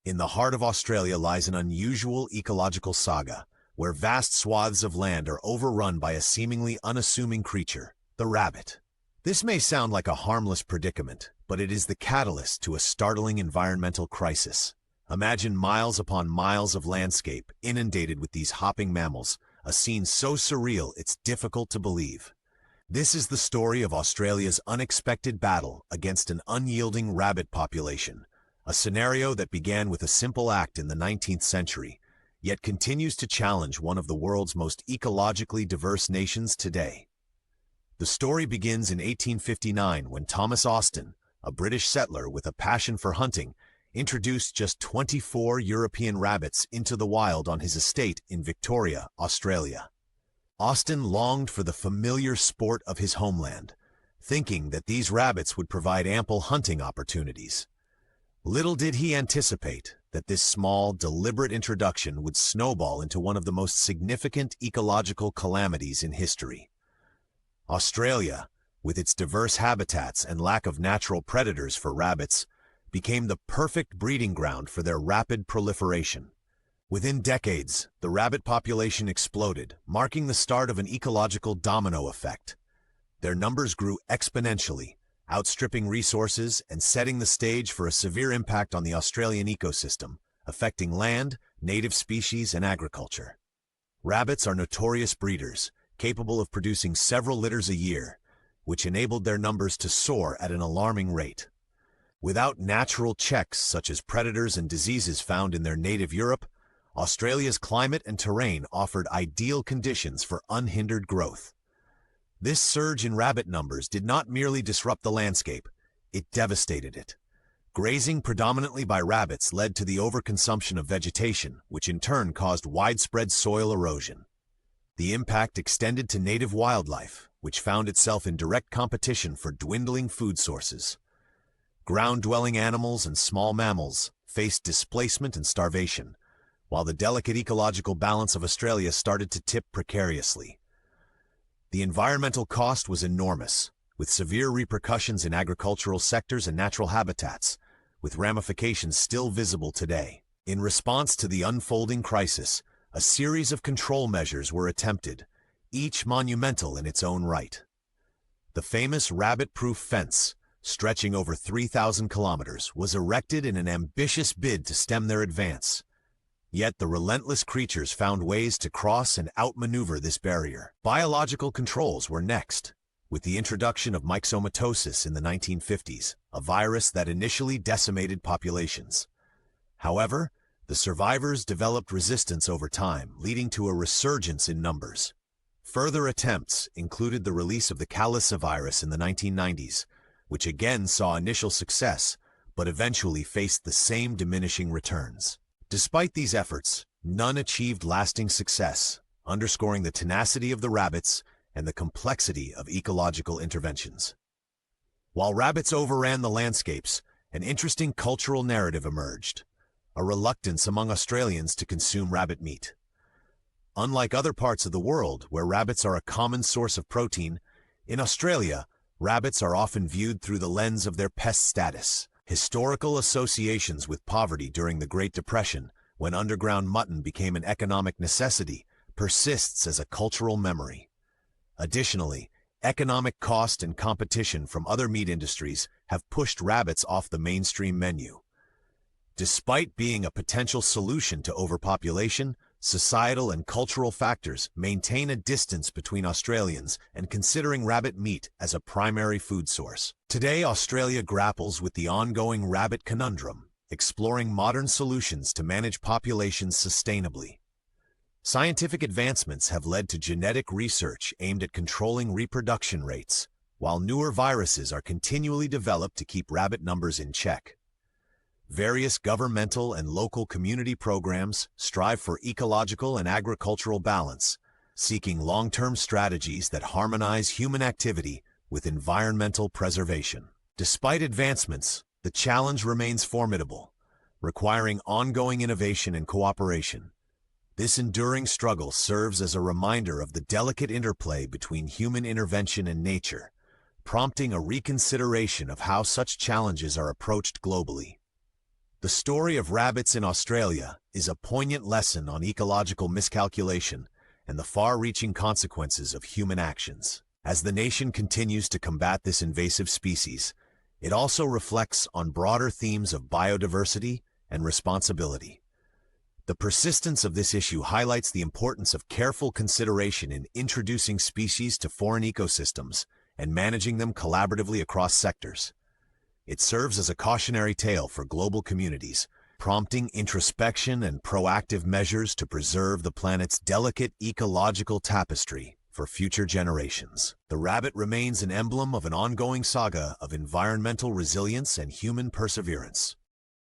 In the heart of Australia lies an unusual ecological saga, where vast swaths of land are overrun by a seemingly unassuming creature, the rabbit. This may sound like a harmless predicament, but it is the catalyst to a startling environmental crisis. Imagine miles upon miles of landscape inundated with these hopping mammals, a scene so surreal it's difficult to believe. This is the story of Australia's unexpected battle against an unyielding rabbit population, a scenario that began with a simple act in the 19th century, yet continues to challenge one of the world's most ecologically diverse nations today. The story begins in 1859 when Thomas Austin, a British settler with a passion for hunting, introduced just 24 European rabbits into the wild on his estate in Victoria, Australia. Austin longed for the familiar sport of his homeland, thinking that these rabbits would provide ample hunting opportunities. Little did he anticipate that this small, deliberate introduction would snowball into one of the most significant ecological calamities in history. Australia, with its diverse habitats and lack of natural predators for rabbits, became the perfect breeding ground for their rapid proliferation. Within decades, the rabbit population exploded, marking the start of an ecological domino effect. Their numbers grew exponentially, outstripping resources and setting the stage for a severe impact on the Australian ecosystem, affecting land, native species, and agriculture. Rabbits are notorious breeders, capable of producing several litters a year, which enabled their numbers to soar at an alarming rate. Without natural checks such as predators and diseases found in their native Europe, Australia's climate and terrain offered ideal conditions for unhindered growth. This surge in rabbit numbers did not merely disrupt the landscape, it devastated it. Grazing predominantly by rabbits led to the overconsumption of vegetation, which in turn caused widespread soil erosion. The impact extended to native wildlife, which found itself in direct competition for dwindling food sources. Ground-dwelling animals and small mammals faced displacement and starvation, while the delicate ecological balance of Australia started to tip precariously. The environmental cost was enormous, with severe repercussions in agricultural sectors and natural habitats, with ramifications still visible today. In response to the unfolding crisis, a series of control measures were attempted, each monumental in its own right. The famous rabbit-proof fence, stretching over 3,000 kilometers, was erected in an ambitious bid to stem their advance. Yet the relentless creatures found ways to cross and outmaneuver this barrier. Biological controls were next, with the introduction of myxomatosis in the 1950s, a virus that initially decimated populations. However, the survivors developed resistance over time, leading to a resurgence in numbers. Further attempts included the release of the calicivirus in the 1990s, which again saw initial success, but eventually faced the same diminishing returns. Despite these efforts, none achieved lasting success, underscoring the tenacity of the rabbits and the complexity of ecological interventions. While rabbits overran the landscapes, an interesting cultural narrative emerged, a reluctance among Australians to consume rabbit meat. Unlike other parts of the world where rabbits are a common source of protein, in Australia, rabbits are often viewed through the lens of their pest status. Historical associations with poverty during the Great Depression, when underground mutton became an economic necessity, persists as a cultural memory. Additionally, economic cost and competition from other meat industries have pushed rabbits off the mainstream menu. Despite being a potential solution to overpopulation, societal and cultural factors maintain a distance between Australians and considering rabbit meat as a primary food source. Today, Australia grapples with the ongoing rabbit conundrum, exploring modern solutions to manage populations sustainably. Scientific advancements have led to genetic research aimed at controlling reproduction rates, while newer viruses are continually developed to keep rabbit numbers in check. Various governmental and local community programs strive for ecological and agricultural balance, seeking long-term strategies that harmonize human activity with environmental preservation. Despite advancements, the challenge remains formidable, requiring ongoing innovation and cooperation. This enduring struggle serves as a reminder of the delicate interplay between human intervention and nature, prompting a reconsideration of how such challenges are approached globally. The story of rabbits in Australia is a poignant lesson on ecological miscalculation and the far-reaching consequences of human actions. As the nation continues to combat this invasive species, it also reflects on broader themes of biodiversity and responsibility. The persistence of this issue highlights the importance of careful consideration in introducing species to foreign ecosystems and managing them collaboratively across sectors. It serves as a cautionary tale for global communities, prompting introspection and proactive measures to preserve the planet's delicate ecological tapestry for future generations. The rabbit remains an emblem of an ongoing saga of environmental resilience and human perseverance.